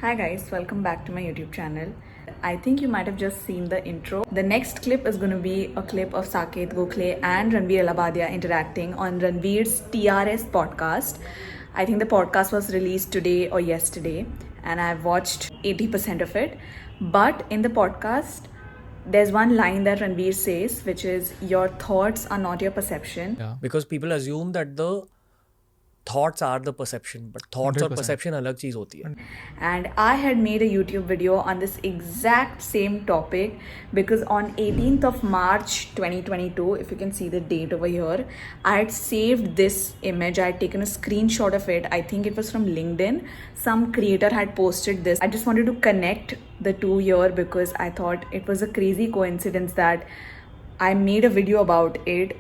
Hi guys, welcome back to my YouTube channel. I think you might have just seen the intro. The next clip is going to be a clip of Saket Gokhale and Ranveer Alabadia interacting on Ranveer's TRS podcast. I think the podcast was released today or yesterday and I've watched 80% of it. But in the podcast, there's one line that Ranveer says, which is, your thoughts are not your perception. Yeah, because people assume that the thoughts are the perception, but thoughts और 100%. perception अलग चीज होती है. And I had made a YouTube video on this exact same topic because on 18th of March 2022, if you can see the date over here, I had saved this image. I had taken a screenshot of it. I think it was from LinkedIn. Some creator had posted this. I just wanted to connect the two here because I thought it was a crazy coincidence that I made a video about it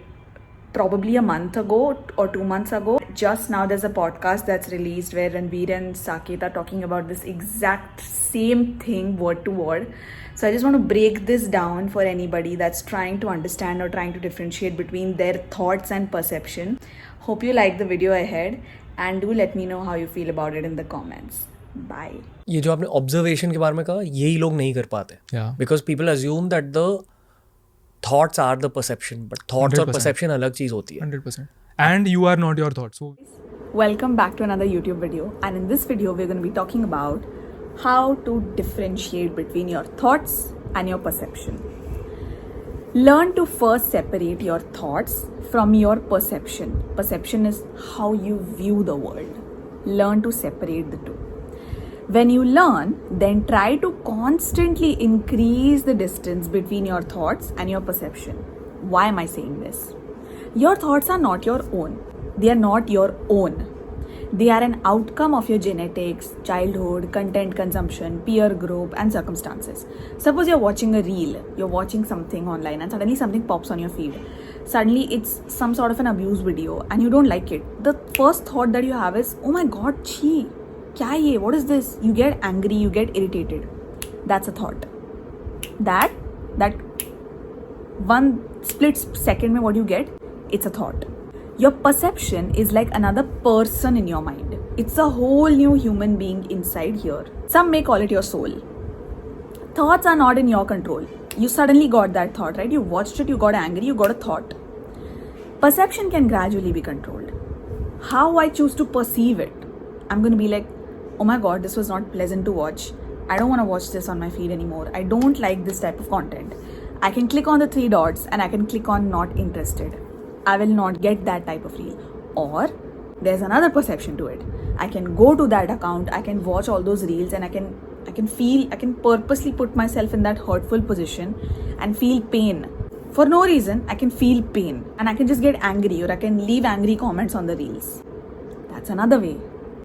probably a month ago or 2 months ago. Just now there's a podcast that's released where Ranveer and Saket are talking about this exact same thing word to word. So I just want to break this down for anybody that's trying to understand or trying to differentiate between their thoughts and perception. Hope you like the video ahead and do let me know how you feel about it in the comments. Bye. ये जो आपने observation के बारे में कहा, यही लोग नहीं कर पाते. Yeah. Because people assume that the thoughts are the perception, but thoughts और 100%. perception अलग चीज होती है. 100%. And you are not your thoughts. So Welcome back to another YouTube video, and in this video we're going to be talking about how to differentiate between your thoughts and your perception. Learn to first separate your thoughts from your perception. Perception is how you view the world. Learn to separate the two. When you learn, then try to constantly increase the distance between your thoughts and your perception. Why am I saying this? Your thoughts are not your own. They are not your own. They are an outcome of your genetics, childhood, content consumption, peer group, and circumstances. Suppose you're watching a reel, you're watching something online, and suddenly something pops on your feed. Suddenly it's some sort of an abuse video, and you don't like it. The first thought that you have is, oh my god, chhi, kya ye? What is this? You get angry, you get irritated. That's a thought. That one split second mein what you get, it's a thought. Your perception is like another person in your mind. It's a whole new human being inside here. Some may call it your soul. Thoughts are not in your control. You suddenly got that thought, right? You watched it, you got angry, you got a thought. Perception can gradually be controlled. How I choose to perceive it. I'm going to be like, oh my god, this was not pleasant to watch. I don't want to watch this on my feed anymore. I don't like this type of content. I can click on the 3 dots and I can click on not interested. I will not get that type of reel. Or there's another perception to it. I can go to that account, I can watch all those reels, and I can purposely put myself in that hurtful position and feel pain. For no reason, I can feel pain and I can just get angry, or I can leave angry comments on the reels. That's another way.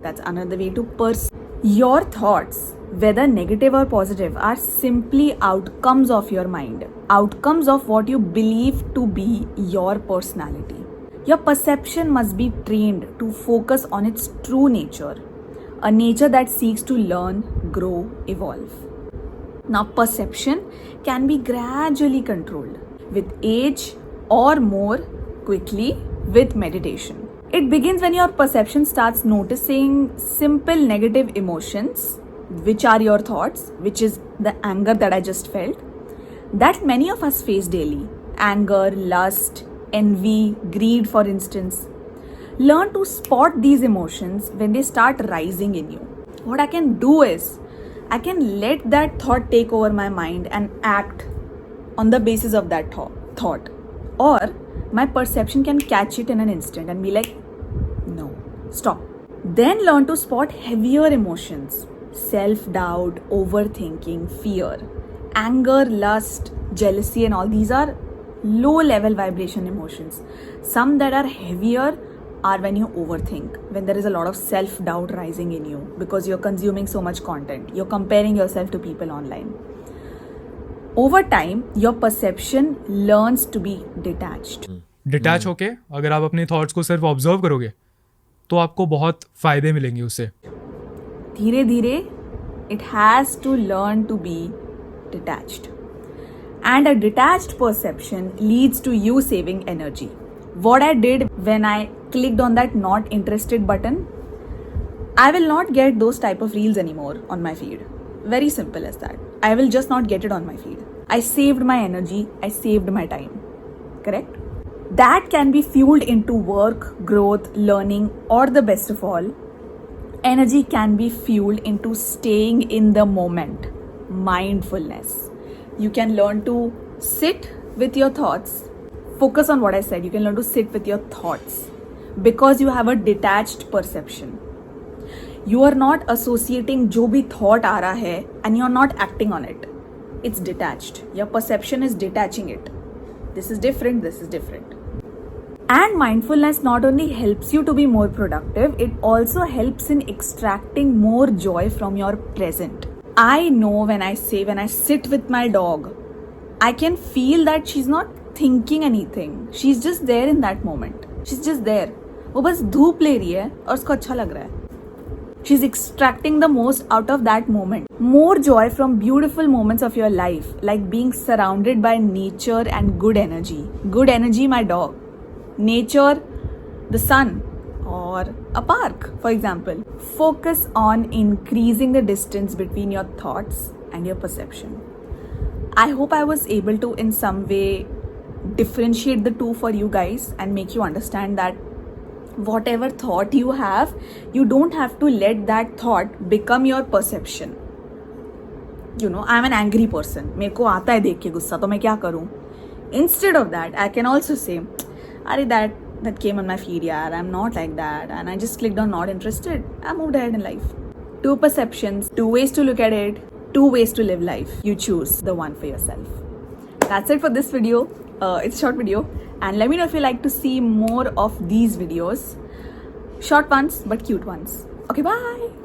That's another way to perceive. Your thoughts, whether negative or positive, are simply outcomes of your mind, outcomes of what you believe to be your personality. Your perception must be trained to focus on its true nature, a nature that seeks to learn, grow, evolve. Now, perception can be gradually controlled with age or more quickly with meditation. It begins when your perception starts noticing simple negative emotions, which are your thoughts, which is the anger that I just felt, that many of us face daily. Anger, lust, envy, greed, for instance. Learn to spot these emotions when they start rising in you. What I can do is, I can let that thought take over my mind and act on the basis of that thought. Or my perception can catch it in an instant and be like, no, stop. Then learn to spot heavier emotions. Self-doubt, overthinking, fear, anger, lust, jealousy, and all these are low-level vibration emotions. Some that are heavier are when you overthink, when there is a lot of self-doubt rising in you because you're consuming so much content. You're comparing yourself to people online. Over time, your perception learns to be detached. Detach होके अगर आप अपने thoughts को सिर्फ observe करोगे तो आपको बहुत फायदे मिलेंगे उससे. धीरे धीरे it has to learn to be detached. And a detached perception leads to you saving energy. What I did when I clicked on that not interested button, I will not get those type of reels anymore on my feed. Very simple as that. I will just not get it on my feed. I saved my energy, I saved my time. Correct? That can be fueled into work, growth, learning, or the best of all, energy can be fueled into staying in the moment. Mindfulness. You can learn to sit with your thoughts. Focus on what I said. You can learn to sit with your thoughts because you have a detached perception. You are not associating जो भी thought आ रहा है and you are not acting on it. It's detached. Your perception is detaching it. This is different, this is different. And mindfulness not only helps you to be more productive, it also helps in extracting more joy from your present. I know when I sit with my dog, I can feel that she's not thinking anything. She's just there in that moment. She's just there. वो बस धूप ले रही है और उसको अच्छा लग रहा है. She's extracting the most out of that moment. More joy from beautiful moments of your life, like being surrounded by nature and good energy. Good energy, my dog. Nature, the sun, or a park, for example. Focus on increasing the distance between your thoughts and your perception. I hope I was able to, in some way, differentiate the two for you guys and make you understand that whatever thought you have, you don't have to let that thought become your perception. You know, I'm an angry person. मेरे को आता है देख के गुस्सा, तो मैं क्या करूँ? Instead of that, I can also say, अरे that came on my feed, यार. I'm not like that, and I just clicked on not interested. I moved ahead in life. Two perceptions, two ways to look at it, two ways to live life. You choose the one for yourself. That's it for this video. It's a short video, and let me know if you like to see more of these videos. Short ones, but cute ones. Okay, bye.